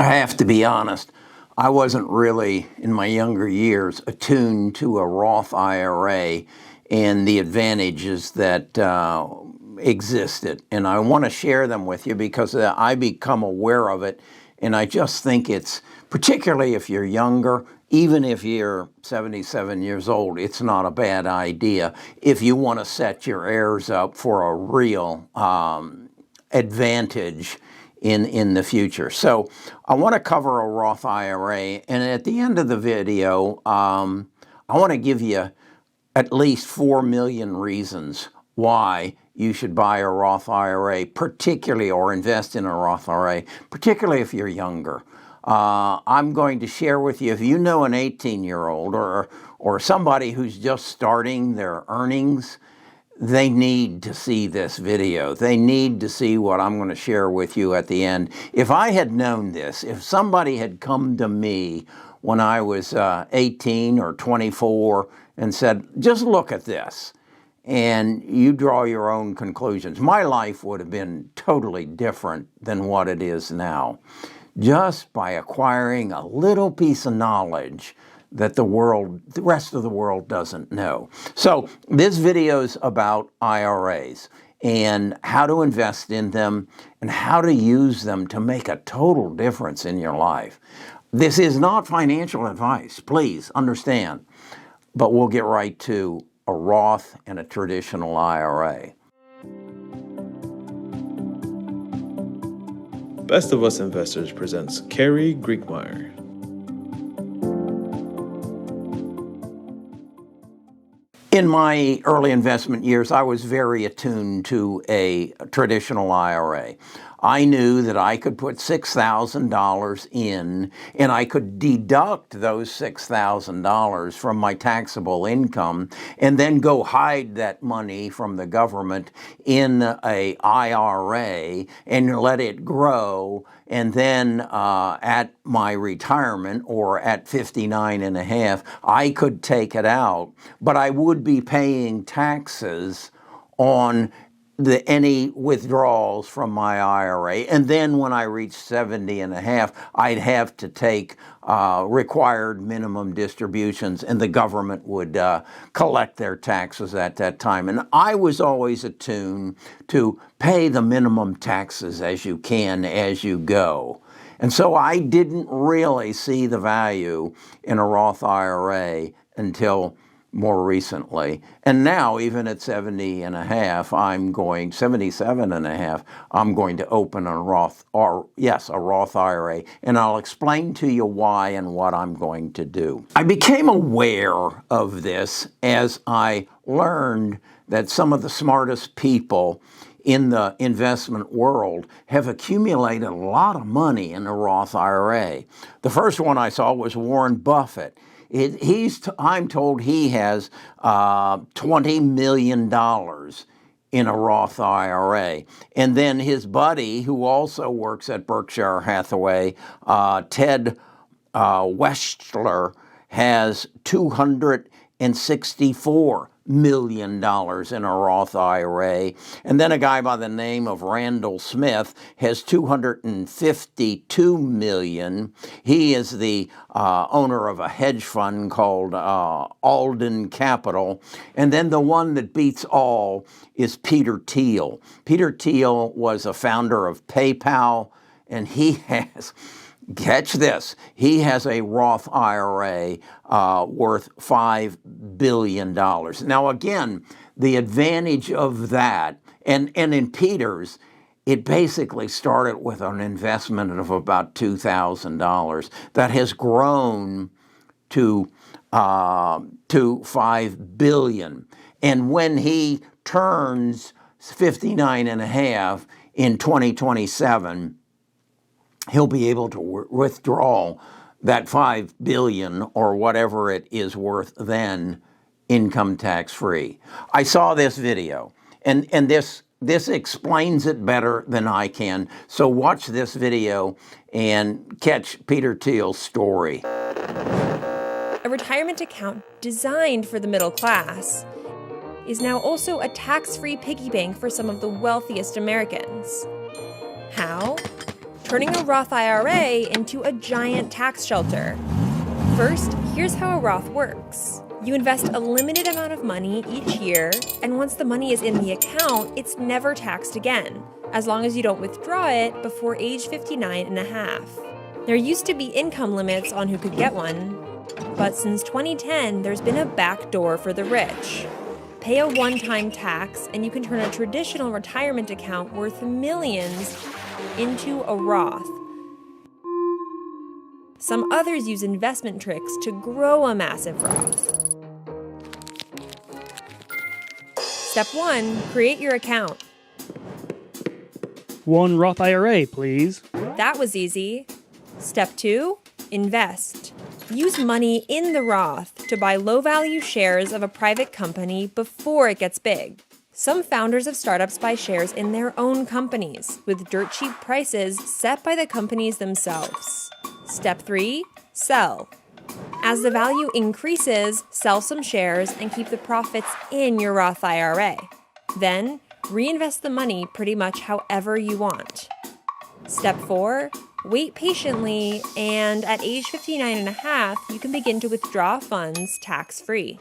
I have to be honest, I wasn't really, in my younger years, attuned to a Roth IRA and the advantages that existed. And I want to share them with you because I become aware of it, and I just think it's, particularly if you're younger, even if you're 77 years old, it's not a bad idea if you want to set your heirs up for a real advantage in the future. So I want to cover a Roth IRA, and at the end of the video, I want to give you at least 4 million reasons why you should buy a Roth IRA, particularly, or invest in a Roth IRA, particularly if you're younger. I'm going to share with you, if you know an 18-year-old or somebody who's just starting their earnings, they need to see this video. They need to see what I'm going to share with you at the end. If I had known this, if somebody had come to me when I was 18 or 24 and said, just look at this, and you draw your own conclusions, my life would have been totally different than what it is now. Just by acquiring a little piece of knowledge that the rest of the world doesn't know. So this video is about IRAs and how to invest in them and how to use them to make a total difference in your life. This is not financial advice, please understand, but we'll get right to a Roth and a traditional IRA. Best of Us Investors presents Carrie Griegmeyer. In my early investment years, I was very attuned to a traditional IRA. I knew that I could put $6,000 in, and I could deduct those $6,000 from my taxable income and then go hide that money from the government in a IRA and let it grow. And then at my retirement, or at 59 and a half, I could take it out, but I would be paying taxes on any withdrawals from my IRA. And then when I reached 70 and a half, I'd have to take required minimum distributions, and the government would collect their taxes at that time. And I was always attuned to pay the minimum taxes as you can as you go. And so I didn't really see the value in a Roth IRA until more recently. And now, even at 70 and a half, 77 and a half, I'm going to open a Roth IRA, and I'll explain to you why and what I'm going to do. I became aware of this as I learned that some of the smartest people in the investment world have accumulated a lot of money in a Roth IRA. The first one I saw was Warren Buffett. I'm told he has $20 million in a Roth IRA. And then his buddy, who also works at Berkshire Hathaway, Ted Weschler, has $264 million in a Roth IRA. And then a guy by the name of Randall Smith has $252 million. He is the owner of a hedge fund called Alden Capital. And then the one that beats all is Peter Thiel. Peter Thiel was a founder of PayPal, and he has, catch this, he has a Roth IRA worth $5 billion. Now, again, the advantage of that, and in Peter's, it basically started with an investment of about $2,000 that has grown to $5 billion. And when he turns 59 and a half in 2027, he'll be able to withdraw that $5 billion or whatever it is worth then, income tax free. I saw this video, and this explains it better than I can. So watch this video and catch Peter Thiel's story. A retirement account designed for the middle class is now also a tax-free piggy bank for some of the wealthiest Americans. How? turning a Roth IRA into a giant tax shelter. First, here's how a Roth works. You invest a limited amount of money each year, and once the money is in the account, it's never taxed again, as long as you don't withdraw it before age 59 and a half. There used to be income limits on who could get one, but since 2010, there's been a backdoor for the rich. Pay a one-time tax, and you can turn a traditional retirement account worth millions into a Roth. Some others use investment tricks to grow a massive Roth. Step 1, create your account. One Roth IRA, please. That was easy. Step 2, invest. Use money in the Roth to buy low-value shares of a private company before it gets big. Some founders of startups buy shares in their own companies, with dirt-cheap prices set by the companies themselves. Step 3, sell. As the value increases, sell some shares and keep the profits in your Roth IRA. Then, reinvest the money pretty much however you want. Step 4, wait patiently, and at age 59 and a half, you can begin to withdraw funds tax-free.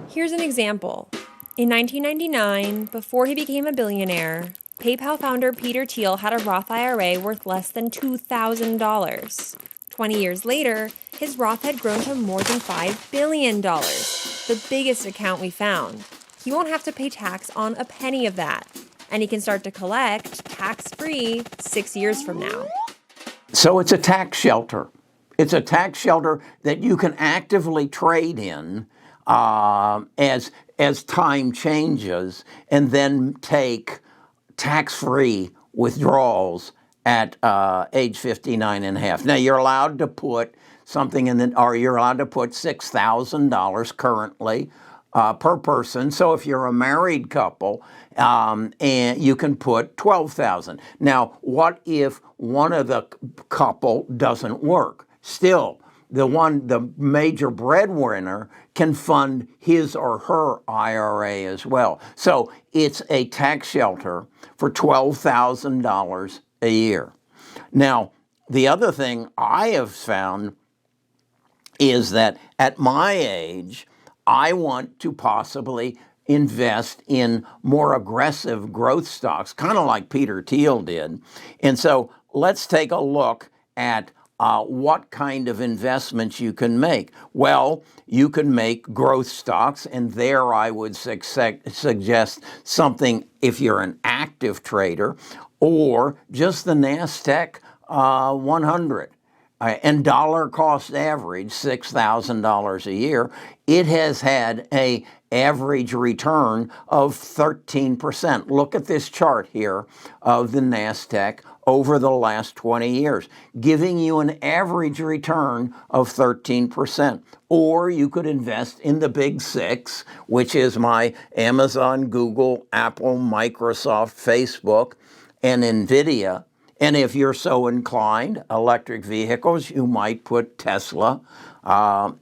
Here's an example. In 1999, before he became a billionaire, PayPal founder Peter Thiel had a Roth IRA worth less than $2,000. 20 years later, his Roth had grown to more than $5 billion, the biggest account we found. He won't have to pay tax on a penny of that, and he can start to collect tax-free 6 years from now. So it's a tax shelter. It's a tax shelter that you can actively trade in as time changes, and then take tax-free withdrawals at age 59 and a half. Now, you're allowed to put something you're allowed to put $6,000 currently per person. So if you're a married couple, and you can put $12,000. Now, what if one of the couple doesn't work? Still, the major breadwinner can fund his or her IRA as well. So it's a tax shelter for $12,000 a year. Now, the other thing I have found is that at my age, I want to possibly invest in more aggressive growth stocks, kind of like Peter Thiel did. And so let's take a look at what kind of investments you can make. Well, you can make growth stocks, and there I would suggest something if you're an active trader, or just the NASDAQ 100. And dollar cost average, $6,000 a year, it has had an average return of 13%. Look at this chart here of the NASDAQ over the last 20 years, giving you an average return of 13%. Or you could invest in the big six, which is my Amazon, Google, Apple, Microsoft, Facebook, and NVIDIA. And if you're so inclined, electric vehicles, you might put Tesla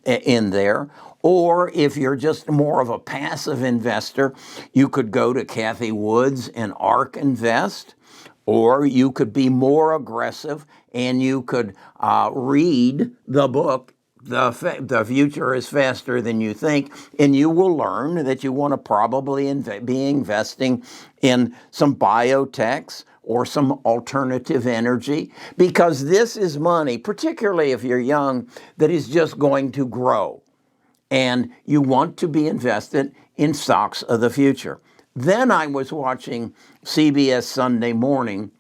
in there. Or if you're just more of a passive investor, you could go to Cathie Woods and ARK Invest. Or you could be more aggressive and you could read the book, The Future is Faster Than You Think, and you will learn that you want to probably be investing in some biotechs or some alternative energy, because this is money, particularly if you're young, that is just going to grow. And you want to be invested in stocks of the future. Then I was watching CBS Sunday Morning,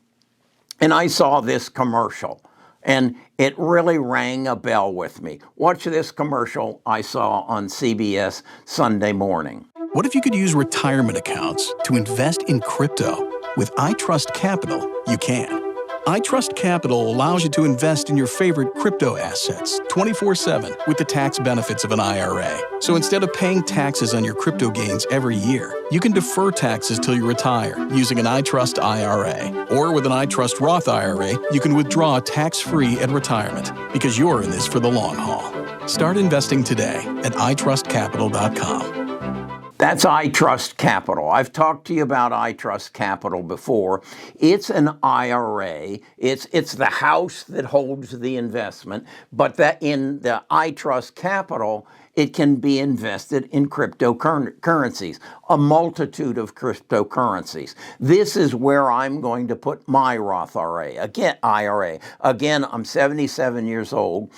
and I saw this commercial, and it really rang a bell with me. Watch this commercial I saw on CBS Sunday Morning. What if you could use retirement accounts to invest in crypto? With iTrust Capital, you can. iTrust Capital allows you to invest in your favorite crypto assets 24/7 with the tax benefits of an IRA. So instead of paying taxes on your crypto gains every year, you can defer taxes till you retire using an iTrust IRA. Or with an iTrust Roth IRA, you can withdraw tax-free at retirement because you're in this for the long haul. Start investing today at itrustcapital.com. That's iTrust Capital. I've talked to you about iTrust Capital before. It's an IRA. It's the house that holds the investment, but that in the iTrust Capital, it can be invested in cryptocurrencies, a multitude of cryptocurrencies. This is where I'm going to put my Roth IRA. Again, I'm 77 years old.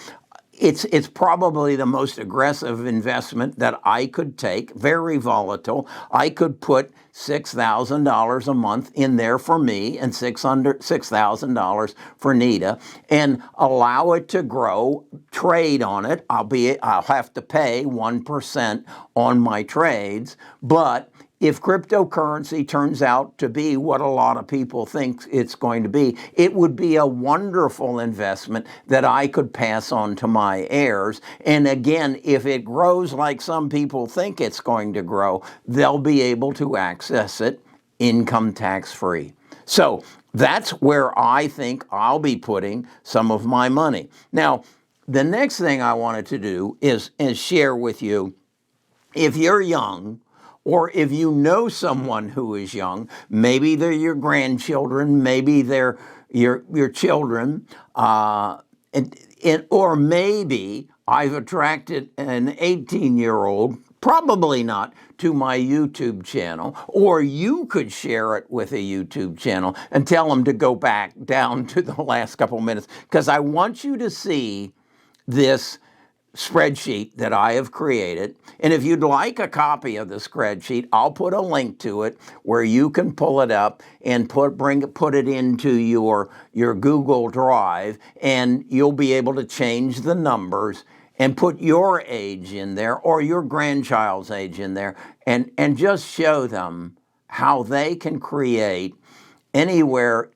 It's probably the most aggressive investment that I could take, very volatile. I could put $6,000 a month in there for me and $6,000 for Nita and allow it to grow, trade on it. I'll have to pay 1% on my trades, but if cryptocurrency turns out to be what a lot of people think it's going to be, it would be a wonderful investment that I could pass on to my heirs. And again, if it grows like some people think it's going to grow, they'll be able to access it income tax free. So that's where I think I'll be putting some of my money. Now, the next thing I wanted to do is share with you, if you're young, or if you know someone who is young, maybe they're your grandchildren, maybe they're your children, or maybe I've attracted an 18-year-old, probably not, to my YouTube channel, or you could share it with a YouTube channel and tell them to go back down to the last couple minutes, because I want you to see this spreadsheet that I have created. And if you'd like a copy of the spreadsheet, I'll put a link to it where you can pull it up and put it into your Google Drive, and you'll be able to change the numbers and put your age in there or your grandchild's age in there, and just show them how they can create anywhere.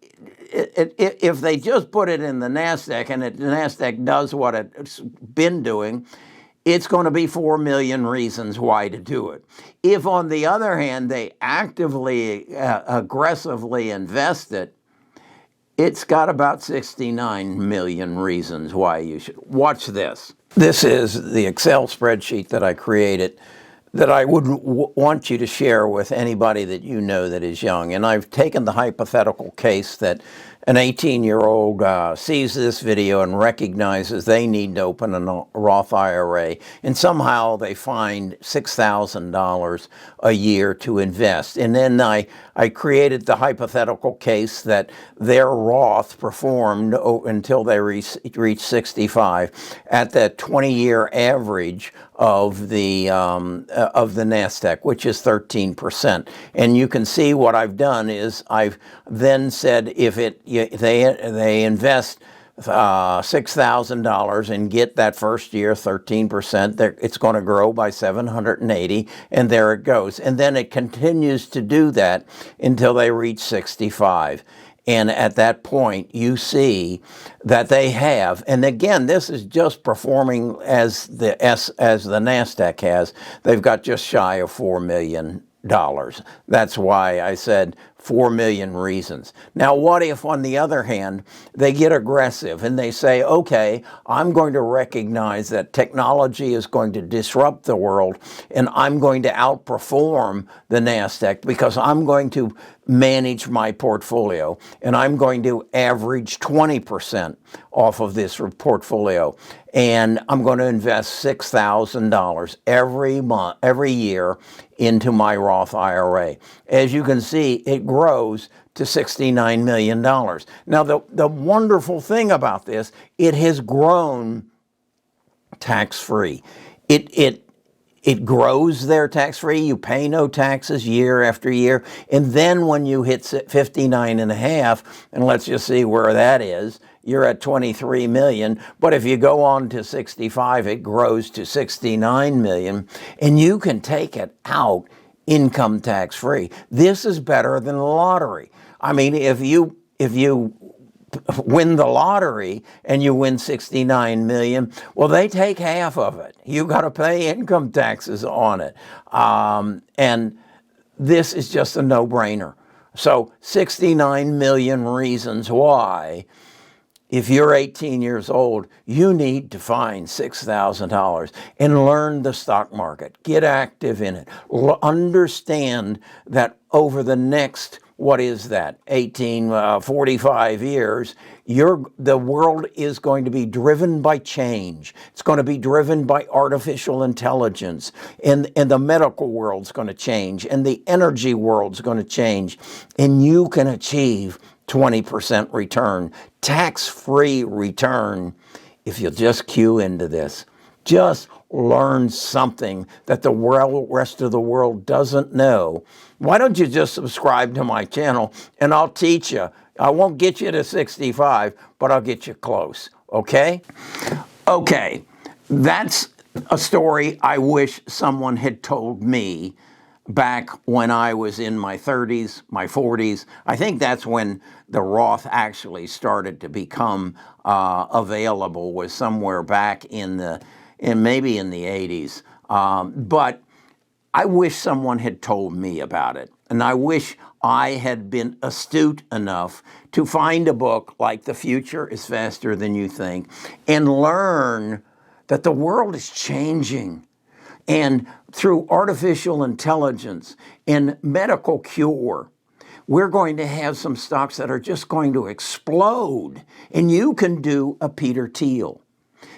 If they just put it in the NASDAQ and the NASDAQ does what it's been doing, it's going to be 4 million reasons why to do it. If, on the other hand, they actively, aggressively invest it, it's got about 69 million reasons why you should. Watch this. This is the Excel spreadsheet that I created that I would want you to share with anybody that you know that is young. And I've taken the hypothetical case that an 18-year-old sees this video and recognizes they need to open a Roth IRA, and somehow they find $6,000 a year to invest. And then I created the hypothetical case that their Roth performed until they reached 65 at the 20-year average of the NASDAQ, which is 13%. And you can see what I've done is I've then said if they invest $6,000 and get that first year 13%, it's going to grow by 780, and there it goes. And then it continues to do that until they reach 65. And at that point, you see that they have, and again, this is just performing as the NASDAQ has. They've got just shy of $4 million. That's why I said 4 million reasons. Now, what if, on the other hand, they get aggressive and they say, okay, I'm going to recognize that technology is going to disrupt the world, and I'm going to outperform the NASDAQ because I'm going to manage my portfolio, and I'm going to average 20% off of this portfolio, and I'm going to invest $6,000 every year into my Roth IRA. As you can see, it grows to $69 million. Now, the wonderful thing about this, it has grown tax-free. It grows there tax-free. You pay no taxes year after year. And then when you hit 59 and a half, and let's just see where that is, you're at 23 million. But if you go on to 65, it grows to 69 million, and you can take it out income tax-free. This is better than the lottery. I mean, if you win the lottery and you win 69 million, well, they take half of it. You got to pay income taxes on it. And this is just a no-brainer. So 69 million reasons why If you're 18 years old, you need to find $6,000 and learn the stock market. Get active in it. Understand that over the next, 45 years, the world is going to be driven by change. It's going to be driven by artificial intelligence, and the medical world's going to change, and the energy world's going to change, and you can achieve 20% return, tax-free return, if you'll just cue into this. Just learn something that the rest of the world doesn't know. Why don't you just subscribe to my channel and I'll teach you. I won't get you to 65, but I'll get you close, okay? Okay, that's a story I wish someone had told me back when I was in my 30s, my 40s. I think that's when the Roth actually started to become available, was somewhere back maybe in the 80s. But I wish someone had told me about it. And I wish I had been astute enough to find a book like The Future is Faster Than You Think and learn that the world is changing. And through artificial intelligence and medical cure, we're going to have some stocks that are just going to explode. And you can do a Peter Thiel,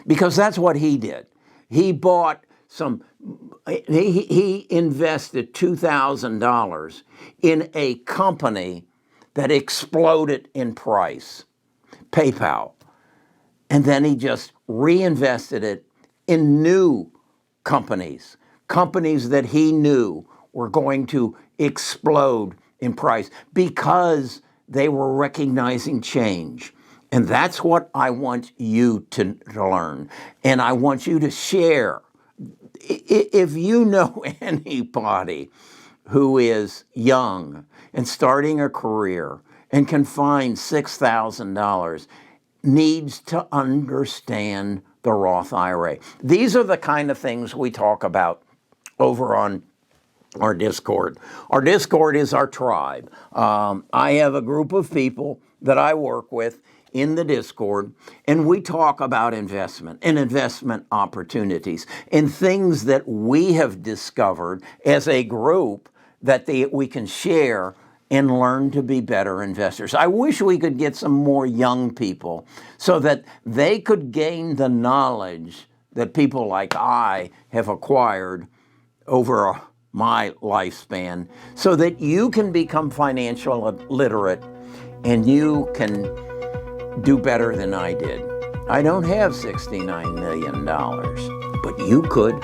because that's what he did. He bought he invested $2,000 in a company that exploded in price, PayPal. And then he just reinvested it in new companies that he knew were going to explode in price because they were recognizing change. And that's what I want you to learn. And I want you to share. If you know anybody who is young and starting a career and can find $6,000, needs to understand the Roth IRA. These are the kind of things we talk about over on our Discord. Our Discord is our tribe. I have a group of people that I work with in the Discord, and we talk about investment and investment opportunities and things that we have discovered as a group that we can share and learn to be better investors. I wish we could get some more young people so that they could gain the knowledge that people like I have acquired over my lifespan, so that you can become financial literate and you can do better than I did. I don't have $69 million, but you could.